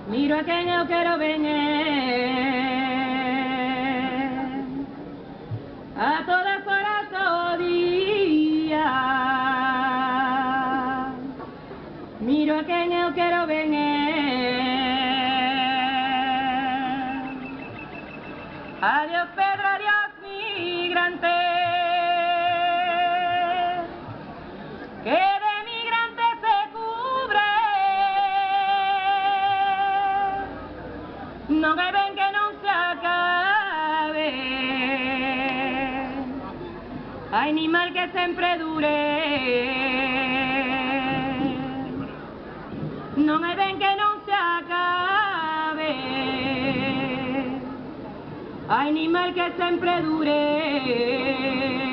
Miro a quen eu quero ben a todas horas todo día. Miro a quen eu quero ben adiós Pedro, adiós migrante, que de migrante se cubre. Non hai ben que non se acabe, hai ni mal que sempre dure. Non hai ben que non se acabe, hai ni mal que sempre dure.